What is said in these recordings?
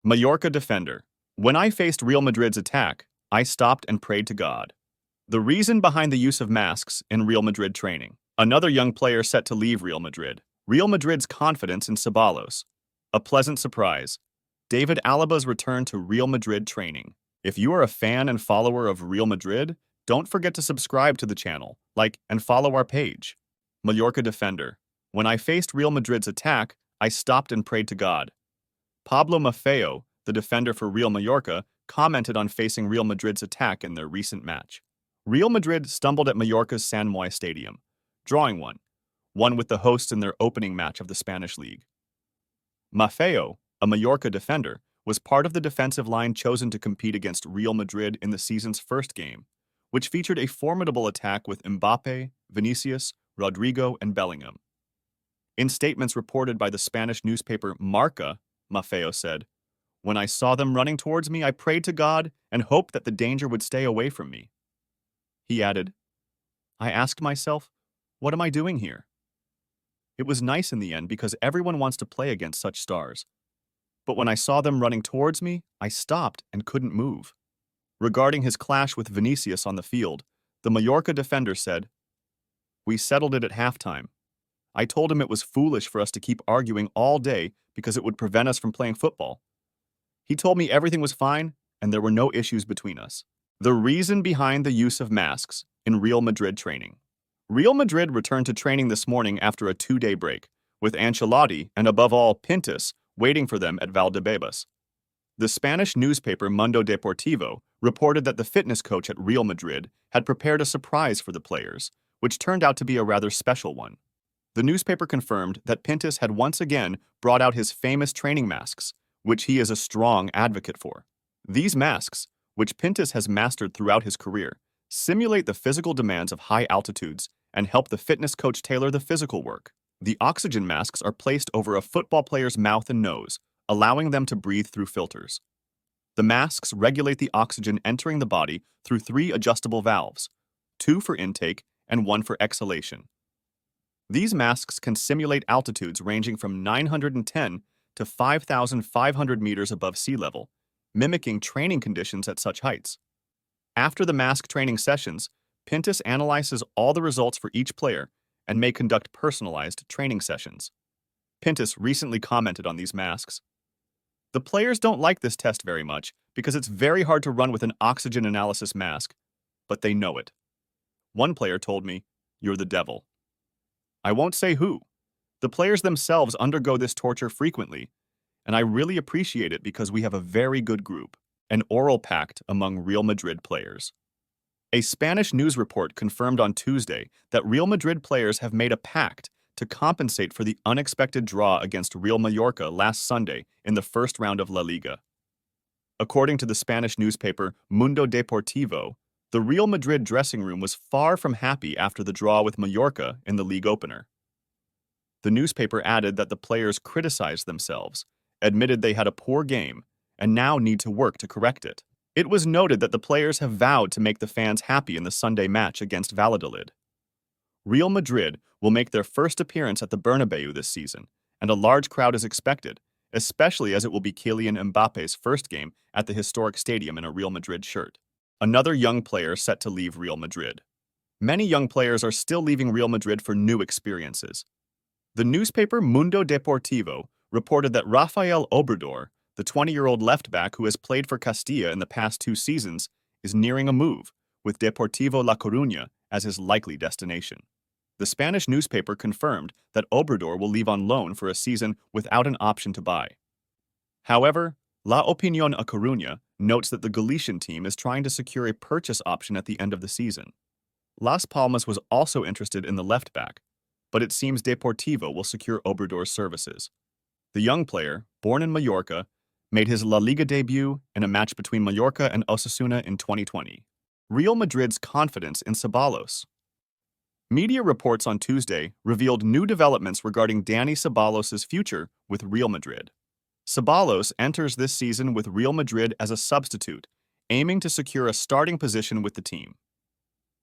Mallorca defender. When I faced Real Madrid's attack, I stopped and prayed to God. The reason behind the use of masks in Real Madrid training. Another young player set to leave Real Madrid. Real Madrid's confidence in Ceballos. A pleasant surprise. David Alaba's return to Real Madrid training. If you are a fan and follower of Real Madrid, don't forget to subscribe to the channel, like, and follow our page. Mallorca defender. When I faced Real Madrid's attack, I stopped and prayed to God. Pablo Maffeo, the defender for Real Mallorca, commented on facing Real Madrid's attack in their recent match. Real Madrid stumbled at Mallorca's San Moy Stadium, drawing one with the hosts in their opening match of the Spanish League. Maffeo, a Mallorca defender, was part of the defensive line chosen to compete against Real Madrid in the season's first game, which featured a formidable attack with Mbappe, Vinicius, Rodrigo, and Bellingham. In statements reported by the Spanish newspaper Marca, Maffeo said, "When I saw them running towards me, I prayed to God and hoped that the danger would stay away from me." He added, "I asked myself, what am I doing here?" It was nice in the end because everyone wants to play against such stars. But when I saw them running towards me, I stopped and couldn't move. Regarding his clash with Vinicius on the field, the Mallorca defender said, "We settled it at halftime. I told him it was foolish for us to keep arguing all day because it would prevent us from playing football. He told me everything was fine and there were no issues between us." The reason behind the use of masks in Real Madrid training. Real Madrid returned to training this morning after a 2-day break, with Ancelotti and above all Pintus waiting for them at Valdebebas. The Spanish newspaper Mundo Deportivo reported that the fitness coach at Real Madrid had prepared a surprise for the players, which turned out to be a rather special one. The newspaper confirmed that Pintus had once again brought out his famous training masks, which he is a strong advocate for. These masks, which Pintus has mastered throughout his career, simulate the physical demands of high altitudes and help the fitness coach tailor the physical work. The oxygen masks are placed over a football player's mouth and nose, allowing them to breathe through filters. The masks regulate the oxygen entering the body through 3 adjustable valves, 2 for intake and 1 for exhalation. These masks can simulate altitudes ranging from 910 to 5,500 meters above sea level, mimicking training conditions at such heights. After the mask training sessions, Pintus analyzes all the results for each player and may conduct personalized training sessions. Pintus recently commented on these masks. "The players don't like this test very much because it's very hard to run with an oxygen analysis mask, but they know it. One player told me, 'You're the devil.' I won't say who. The players themselves undergo this torture frequently, and I really appreciate it because we have a very good group." An oral pact among Real Madrid players. A Spanish news report confirmed on Tuesday that Real Madrid players have made a pact to compensate for the unexpected draw against Real Mallorca last Sunday in the first round of La Liga. According to the Spanish newspaper Mundo Deportivo, the Real Madrid dressing room was far from happy after the draw with Mallorca in the league opener. The newspaper added that the players criticized themselves, admitted they had a poor game, and now need to work to correct it. It was noted that the players have vowed to make the fans happy in the Sunday match against Valladolid. Real Madrid will make their first appearance at the Bernabeu this season, and a large crowd is expected, especially as it will be Kylian Mbappe's first game at the historic stadium in a Real Madrid shirt. Another young player set to leave Real Madrid. Many young players are still leaving Real Madrid for new experiences. The newspaper Mundo Deportivo reported that Rafael Obrador, the 20-year-old left-back who has played for Castilla in the past 2 seasons, is nearing a move, with Deportivo La Coruña as his likely destination. The Spanish newspaper confirmed that Obrador will leave on loan for a season without an option to buy. However, La Opinión A Coruña notes that the Galician team is trying to secure a purchase option at the end of the season. Las Palmas was also interested in the left-back, but it seems Deportivo will secure Obrador's services. The young player, born in Mallorca, made his La Liga debut in a match between Mallorca and Osasuna in 2020. Real Madrid's confidence in Ceballos. Media reports on Tuesday revealed new developments regarding Dani Ceballos' future with Real Madrid. Ceballos enters this season with Real Madrid as a substitute, aiming to secure a starting position with the team.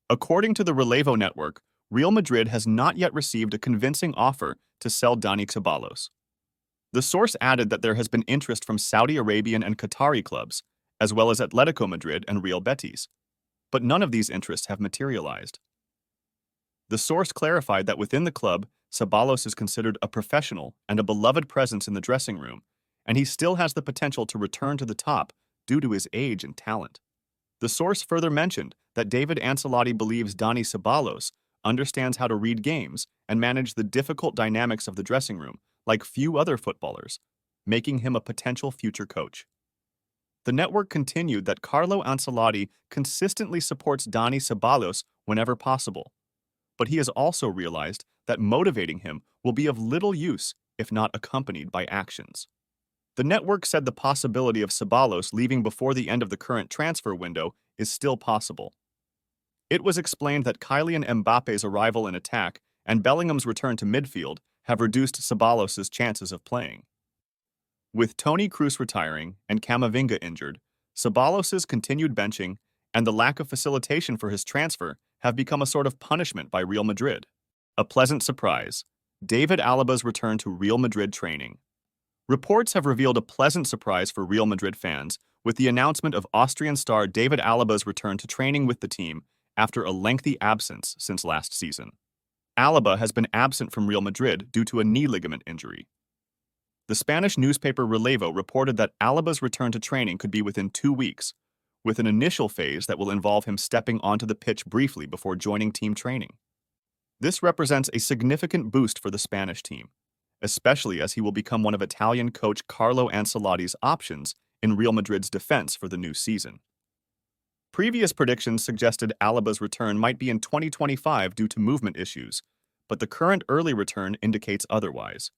According to the Relevo network, Real Madrid has not yet received a convincing offer to sell Dani Ceballos. The source added that there has been interest from Saudi Arabian and Qatari clubs, as well as Atletico Madrid and Real Betis, but none of these interests have materialized. The source clarified that within the club, Ceballos is considered a professional and a beloved presence in the dressing room, and he still has the potential to return to the top due to his age and talent. The source further mentioned that David Ancelotti believes Dani Ceballos understands how to read games and manage the difficult dynamics of the dressing room like few other footballers, making him a potential future coach. The network continued that Carlo Ancelotti consistently supports Dani Ceballos whenever possible, but he has also realized that motivating him will be of little use if not accompanied by actions. The network said the possibility of Ceballos leaving before the end of the current transfer window is still possible. It was explained that Kylian Mbappe's arrival in attack and Bellingham's return to midfield have reduced Ceballos' chances of playing. With Toni Kroos retiring and Camavinga injured, Ceballos' continued benching and the lack of facilitation for his transfer have become a sort of punishment by Real Madrid. A pleasant surprise: David Alaba's return to Real Madrid training. Reports have revealed a pleasant surprise for Real Madrid fans with the announcement of Austrian star David Alaba's return to training with the team after a lengthy absence since last season. Alaba has been absent from Real Madrid due to a knee ligament injury. The Spanish newspaper Relevo reported that Alaba's return to training could be within 2 weeks, with an initial phase that will involve him stepping onto the pitch briefly before joining team training. This represents a significant boost for the Spanish team, especially as he will become one of Italian coach Carlo Ancelotti's options in Real Madrid's defense for the new season. Previous predictions suggested Alaba's return might be in 2025 due to movement issues, but the current early return indicates otherwise.